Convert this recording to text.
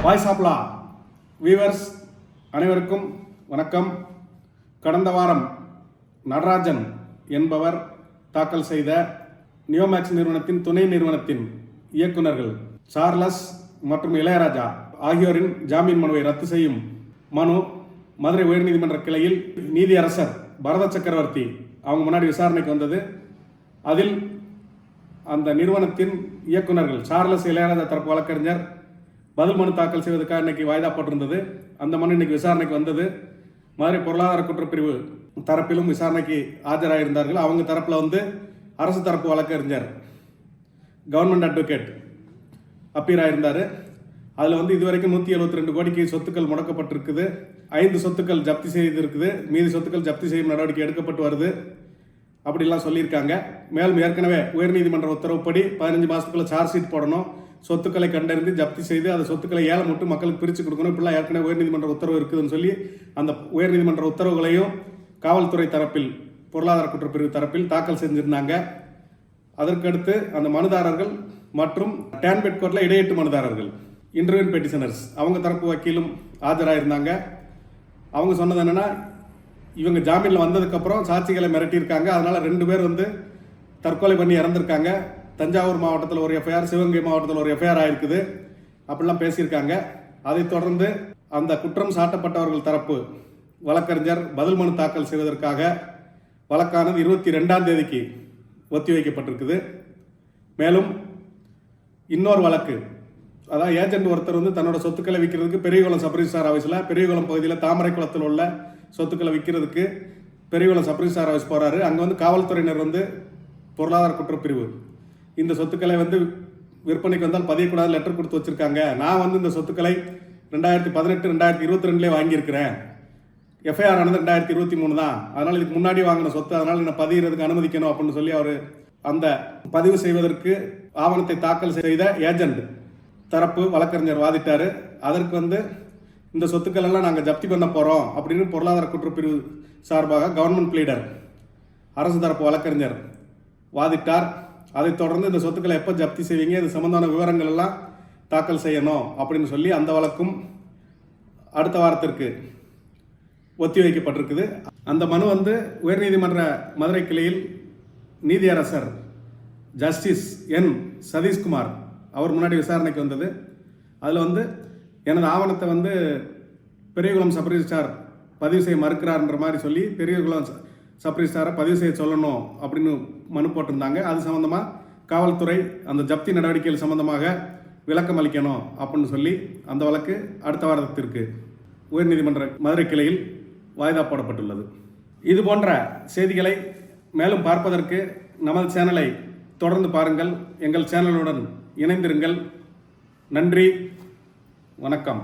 Voice of law viewers அனைவருக்கும் வணக்கம். கடந்த வாரம் நடராஜன் என்பவர் தாக்கல் செய்த நியோமேக்ஸ் நிறுவனத்தின் துணை நிறுவனத்தின் இயக்குநர்கள் சார்லஸ் மற்றும் இளையராஜா ஆகியோரின் ஜாமீன் மனுவை ரத்து செய்யும் மனு மதுரை உயர்நீதிமன்ற கிளையில் நீதியரசர் பரத சக்கரவர்த்தி அவங்க முன்னாடி விசாரணைக்கு வந்தது. அதில் அந்த நிறுவனத்தின் இயக்குநர்கள் சார்லஸ் இளையராஜா தரப்பு வழக்கறிஞர் பதில் மனு தாக்கல் செய்வதற்காக இன்னைக்கு வாய்தா போட்டிருந்தது. அந்த மனு இன்னைக்கு விசாரணைக்கு வந்தது. மதுரை பொருளாதார குற்றப்பிரிவு தரப்பிலும் விசாரணைக்கு ஆஜராயிருந்தார்கள். அவங்க தரப்பில் அரசு தரப்பு வழக்கறிஞர் கவர்மெண்ட் அட்வொகேட் அப்பீர் ஆயிருந்தார். அதில் இதுவரைக்கும் 172 கோடிக்கு சொத்துக்கள் முடக்கப்பட்டிருக்குது. 5 சொத்துக்கள் ஜப்தி செய்திருக்குது. மீதி சொத்துக்கள் ஜப்தி செய்யும் நடவடிக்கை எடுக்கப்பட்டு வருது அப்படிலாம் சொல்லியிருக்காங்க. மேலும் ஏற்கனவே உயர்நீதிமன்ற உத்தரவுப்படி 15 மாதத்துக்குள்ள சார்ஜ் ஷீட் போடணும், சொத்துக்களை கண்டறிந்து ஜப்தி செய்து அந்த சொத்துக்களை ஏலம் விட்டு மக்களுக்கு பிரித்து கொடுக்கணும். இப்படிலாம் ஏற்கனவே உயர்நீதிமன்ற உத்தரவு இருக்குதுன்னு சொல்லி அந்த உயர்நீதிமன்ற உத்தரவுகளையும் காவல்துறை தரப்பில் பொருளாதார குற்றப்பிரிவு தரப்பில் தாக்கல் செஞ்சிருந்தாங்க. அதற்கடுத்து அந்த மனுதாரர்கள் மற்றும் டேன்பெட் கோர்ட்டில் இடையீட்டு மனுதாரர்கள் இன்டர்வியூ பெட்டிஷனர்ஸ் அவங்க தரப்பு வக்கீலும் ஆஜராயிருந்தாங்க. அவங்க சொன்னது என்னன்னா, இவங்க ஜாமீனில் வந்ததுக்கப்புறம் சாட்சிகளை மிரட்டியிருக்காங்க. அதனால 2 பேர் தற்கொலை பண்ணி இறந்துருக்காங்க. தஞ்சாவூர் மாவட்டத்தில் ஒரு எஃப்ஐஆர், சிவகங்கை மாவட்டத்தில் ஒரு எஃப்ஐஆர் ஆயிருக்குது அப்படிலாம் பேசியிருக்காங்க. அதைத் தொடர்ந்து அந்த குற்றம் சாட்டப்பட்டவர்கள் தரப்பு வழக்கறிஞர் பதில் மனு தாக்கல் செய்வதற்காக வழக்கானது 22ஆம் தேதிக்கு ஒத்திவைக்கப்பட்டிருக்குது. மேலும் இன்னொரு வழக்கு, அதாவது ஏஜென்ட் ஒருத்தர் தன்னோட சொத்துக்களை விற்கிறதுக்கு பெரியகுளம் சப்ரிஜிஸ்டார் ஆஃபீஸில் பெரியகுளம் பகுதியில் தாமரை குளத்தில் உள்ள சொத்துக்களை விற்கிறதுக்கு பெரியகுளம் சப்ரிஜிஸ்டார் ஆஃபீஸ் போகிறாரு. அங்கே காவல்துறையினர் பொருளாதார குற்றப்பிரிவு இந்த சொத்துக்களை விற்பனைக்கு வந்தால் பதியக்கூடாது லெட்டர் கொடுத்து வச்சிருக்காங்க. நான் இந்த சொத்துக்களை 2018 2022 வாங்கியிருக்கிறேன். எஃப்ஐஆர் ஆனது 2023 தான். அதனால் இதுக்கு முன்னாடி வாங்கின சொத்து, அதனால் என்னை பதிகிறதுக்கு அனுமதிக்கணும் அப்படின்னு சொல்லி அவர் அந்த பதிவு செய்வதற்கு ஆவணத்தை தாக்கல் செய்த ஏஜென்ட் தரப்பு வழக்கறிஞர் வாதிட்டார். அதற்கு இந்த சொத்துக்கள் எல்லாம் நாங்கள் ஜப்தி பண்ண போகிறோம் அப்படின்னு பொருளாதார குற்றப்பிரிவு சார்பாக கவர்மெண்ட் ப்ளீடர் அரசு தரப்பு வழக்கறிஞர் வாதிட்டார். அதைத் தொடர்ந்து இந்த சொத்துக்களை எப்போ ஜப்தி செய்வீங்க, இது சம்பந்தமான விவரங்கள் எல்லாம் தாக்கல் செய்யணும் அப்படின்னு சொல்லி அந்த வழக்கும் அடுத்த வாரத்திற்கு ஒத்திவைக்கப்பட்டிருக்குது. அந்த மனு உயர்நீதிமன்ற மதுரை கிளையில் நீதியரசர் ஜஸ்டிஸ் என் சதீஷ்குமார் அவர் முன்னாடி விசாரணைக்கு வந்தது. அதில் எனது ஆவணத்தை பெரியகுளம் சப்ரிஜிஸ்டார் பதிவு செய்ய மறுக்கிறார்ன்ற மாதிரி சொல்லி பெரியகுளம் சப்ரிஜிஸ்டாரை பதிவு செய்ய சொல்லணும் அப்படின்னு மனு போட்டிருந்தாங்க. அது சம்மந்தமாக காவல்துறை அந்த ஜப்தி நடவடிக்கைகள் சம்மந்தமாக விளக்கம் அளிக்கணும் அப்படின்னு சொல்லி அந்த வழக்கு அடுத்த வாரத்திற்கு உயர்நீதிமன்ற மதுரை கிளையில் வாய்தா போடப்பட்டுள்ளது. இது போன்ற செய்திகளை மேலும் பார்ப்பதற்கு நமது சேனலை தொடர்ந்து பாருங்கள். எங்கள் சேனலுடன் இணைந்திருங்கள். நன்றி, வணக்கம்.